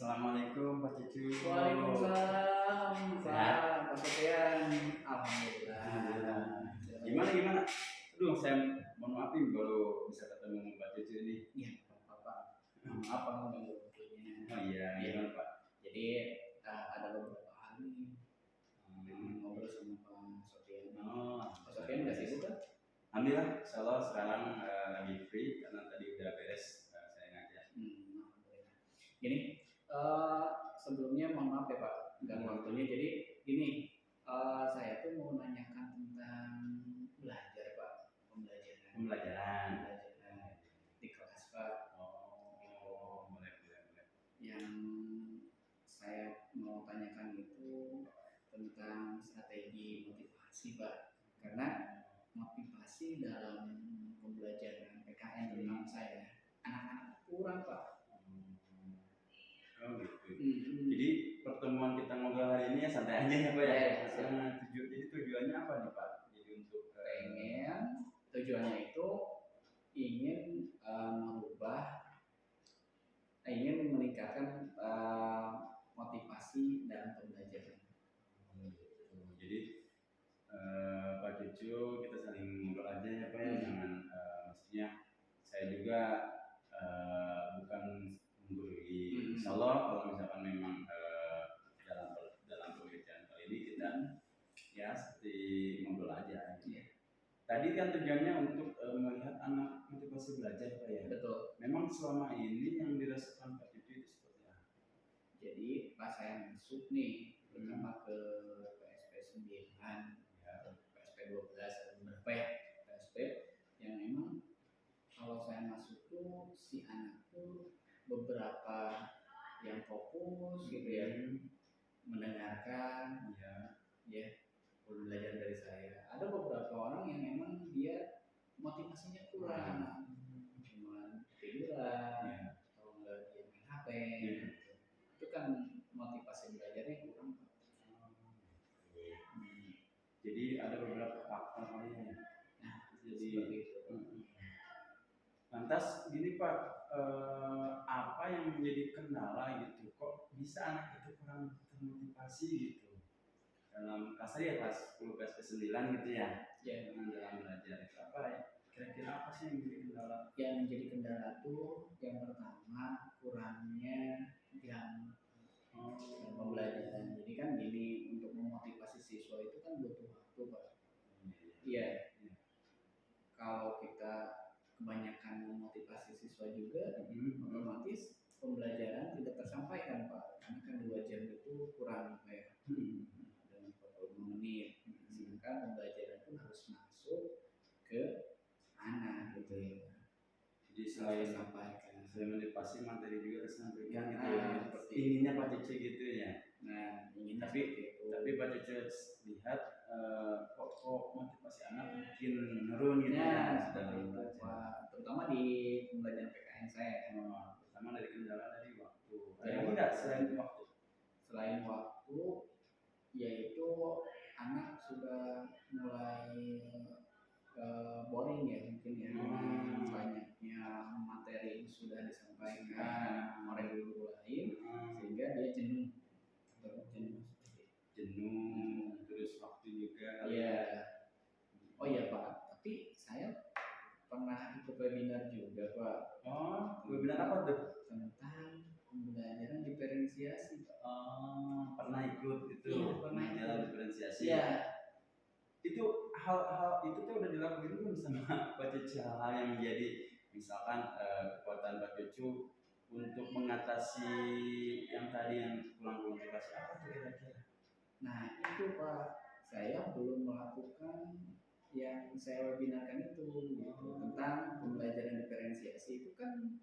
Assalamualaikum Pak Cucu. Waalaikumsalam Pak Sofian. Alhamdulillah. Alhamdulillah. Gimana? Aduh, saya mohon maaf nih baru bisa ketemu Pak Cucu ini. Iya, Pak. Maaf mengganggu waktunya. Oh iya, gimana Pak? Jadi ada beberapa hal nih ngobrol sama Pak Sofian. Pak Sofian nggak sibuk kan? Alhamdulillah, insyaallah sekarang lagi free karena tadi udah beres saya ngajar. Alhamdulillah. Gini, sebelumnya mohon maaf ya Pak, ganggu waktunya. Jadi gini, saya tuh mau nanyakan tentang belajar Pak, Pembelajaran di kelas Pak. Oh, boleh. Yang saya mau tanyakan itu tentang strategi motivasi Pak, karena motivasi dalam pembelajaran PKN terutama saya anak-anak kurang Pak. Oh gitu. Jadi pertemuan kita ngobrol hari ini ya santai aja ya Pak ya. Jadi tujuannya apa nih Pak? Jadi untuk tujuannya itu ingin meningkatkan motivasi dalam pembelajaran. Jadi Pak Cucu kita saling ngobrol aja ya Pak ya, jangan maksudnya saya juga bukan menggurui. Insyaallah kalau misalkan memang dalam pembicaraan kali ini kita ya seperti ngobrol aja. Tadi kan tujuannya untuk melihat anak motivasi belajar Pak ya. Betul. Memang selama ini yang dirasakan Pak Cucu itu seperti apa? Jadi pas saya masuk nih pertama ke PSP 9, PSP 12 atau berapa ya PSP yang memang kalau saya masuk tuh si anak tuh beberapa yang fokus gitu ya, mendengarkan ya belajar dari saya. Ada beberapa orang yang memang dia motivasinya kurang, cuma tiduran atau enggak dia main HP gitu. Itu kan motivasi belajarnya kurang. Jadi ada beberapa faktor lainnya. Jadi lantas gini Pak, apa yang menjadi kendala gitu? Kok bisa anak itu kurang termotivasi gitu? Dalam kasar ya kelas 10 kelas ke-9 gitu ya. Dalam belajar itu apa ya? Kira-kira apa sih yang menjadi kendala? Yang menjadi kendala tuh yang pertama kurangnya jam pembelajaran. Jadi kan gini, untuk memotivasi siswa itu kan butuh waktu Pak. Iya. Kalau kita kebanyakan memotivasi siswa juga, otomatis pembelajaran tidak tersampaikan Pak. Karena kan 2 jam itu kurang Pak ya. Dan 45 menit. Sedangkan pembelajaran pun harus masuk ke anak gitu ya. Jadi selain motivasi materi juga harus sampaikan gitu ya. Inginnya Pak Cucu gitu ya. Nah, tapi Pak Cucu lihat kok motivasi anak mungkin menurun gitu ya. Terutama di pembelajaran PKN saya. Pertama dari kendala dari waktu. Ada enggak selain waktu? Selain waktu, yaitu anak sudah mulai boring ya mungkin ya, banyaknya materi yang sudah disampaikan oleh guru lain sehingga dia jenuh terus waktu juga. Oh iya Pak, tapi saya pernah ikut webinar juga Pak. Webinar apa tuh? Tentang pembelajaran diferensiasi Pak. Pernah ikut itu pembelajaran diferensiasi. Itu hal-hal itu tuh udah dilakuin belum sama Pak Cucu, hal-hal yang menjadi misalkan kekuatan Pak Cucu untuk mengatasi yang tadi yang kurang motivasi apa tuh kira-kira? Nah itu Pak, saya belum melakukan yang saya webinarkan itu gitu, tentang pembelajaran diferensiasi. Itu kan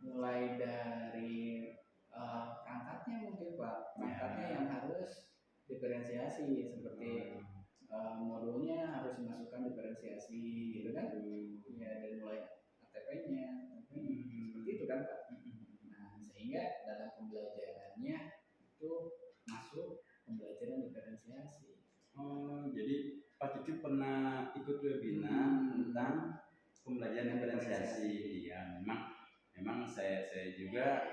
mulai dari perangkatnya mungkin Pak, perangkatnya yang harus diferensiasi seperti modulnya harus dimasukkan diferensiasi gitu kan, ya dari mulai ATP-nya seperti itu kan Pak. Nah sehingga dalam pembelajarannya itu masuk pembelajaran diferensiasi. Jadi Pak Cucu pernah ikut webinar tentang pembelajaran diferensiasi. Ya memang saya juga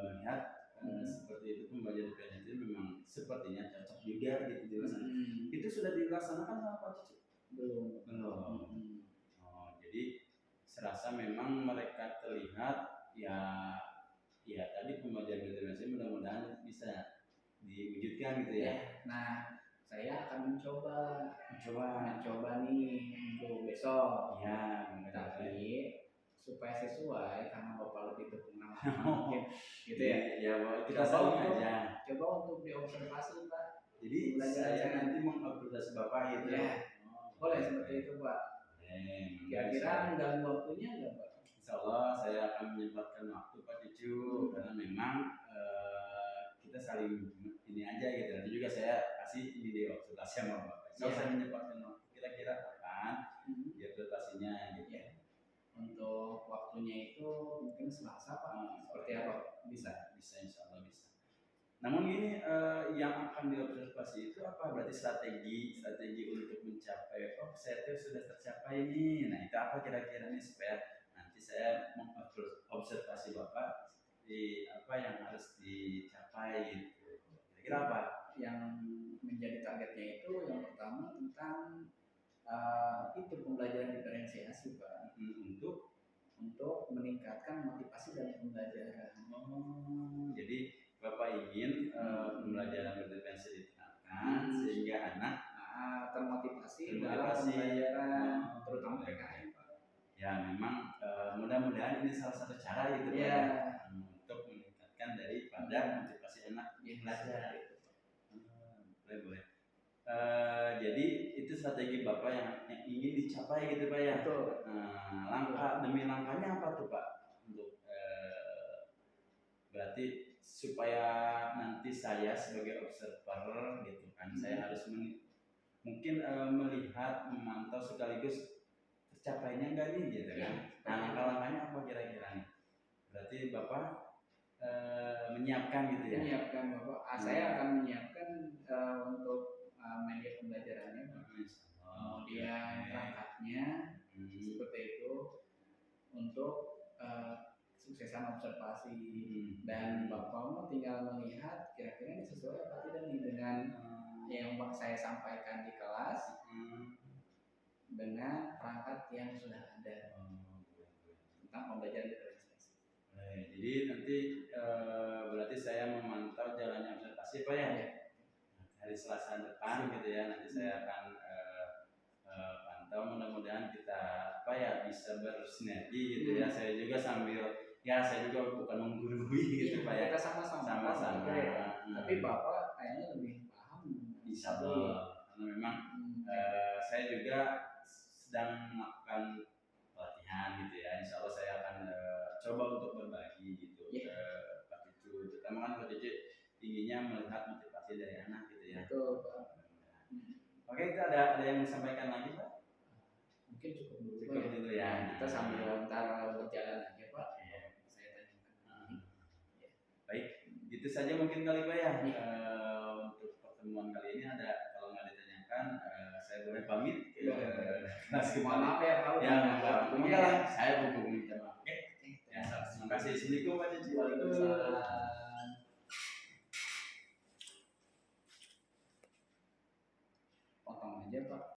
melihat seperti itu pembelajaran diferensiasi memang sepertinya cocok juga gitu jurusan. Hmm. Itu sudah dilaksanakan sama Pak Cici? Belum. Belum. Oh, jadi serasa memang mereka terlihat ya tadi pembelajaran diferensiasi mudah-mudahan bisa diwujudkan gitu ya. Nah, saya akan mencoba nih untuk besok. Ya, Tapi supaya sesuai karena Bapak lebih berpengalaman mungkin gitu ya. Ya, kita saling aja. Coba untuk diobservasi, Pak. Jadi saya nanti mengobservasi Bapak gitu. Ya. Boleh seperti itu, Pak. Kira-kira mengganggu waktunya enggak, Pak? Insya Allah saya akan menyempatkan waktu Pak Cucu karena memang kita saling ini aja gitu. Nanti juga saya kasih ini di observasi sama Bapak. Saya menyempatkan waktu kira-kira kapan di observasinya gitu. Ya. Untuk waktunya itu mungkin Selasa, Pak. Seperti apa? Bisa insya Allah bisa. Namun ini yang akan diobservasi itu apa? Berarti strategi untuk mencapai saya itu sudah tercapai ini. Nah itu apa kira-kira nih supaya nanti saya mengobservasi Bapak di apa yang harus dicapai gitu. Kira-kira apa? Yang menjadi targetnya itu yang pertama tentang itu pembelajaran diferensiasi, Pak. Untuk meningkatkan motivasi dalam pembelajaran. Jadi Bapak ingin pembelajaran berdiferensiasi ditingkatkan sehingga anak termotivasi dalam pembelajaran terutama PKN, Pak. Ya memang mudah-mudahan ini salah satu cara gitu Pak untuk meningkatkan daripada motivasi anak belajar. Boleh. Jadi itu strategi Bapak yang ingin dicapai gitu Pak ya. Betul. Langkah demi langkahnya apa tuh Pak untuk berarti supaya nanti saya sebagai observer gitu kan saya harus mungkin melihat memantau sekaligus tercapainya enggak nih gitu kan. Nah langkah-langkahnya apa kira-kira nih? Berarti Bapak menyiapkan gitu ya? Menyiapkan Bapak. Saya akan menyiapkan untuk media pembelajarannya, kemudian perangkatnya seperti itu untuk suksesan observasi dan Bapak mau tinggal melihat kira-kira ini sesuai apa tidak nih dengan yang saya sampaikan di kelas dengan perangkat yang sudah ada tentang pembelajaran diferensiasi. Jadi nanti berarti saya memantau jalannya observasi Pak ya? Hari Selasa depan gitu ya nanti saya akan pantau mudah-mudahan kita bisa bersinergi gitu ya. Saya juga saya juga bukan menggurui gitu Pak ya. Kita sama-sama. Tapi Bapak kayaknya lebih paham. Insya Allah. Karena memang saya juga sedang melakukan pelatihan gitu ya. Insya Allah saya akan coba untuk berbagi gitu ke Pak Cucu. Pertama kan Pak Cucu inginnya melihat motivasi dari anak gitu ya. Betul Pak. Oke, kita ada yang disampaikan lagi Pak? Mungkin cukup dulu ya. Kita sambil ntar berjalan aja Pak. Saya tanyakan. Baik, itu saja mungkin kali Pak ya. Untuk pertemuan kali ini kalau nggak ditanyakan, saya boleh pamit ke kelas kembali. Maaf ya Pak. Ya, enggak lah. Saya butuh minta maaf. Oke. Ya, terima kasih. Assalamualaikum Pak Cici. Waalaikumsalam.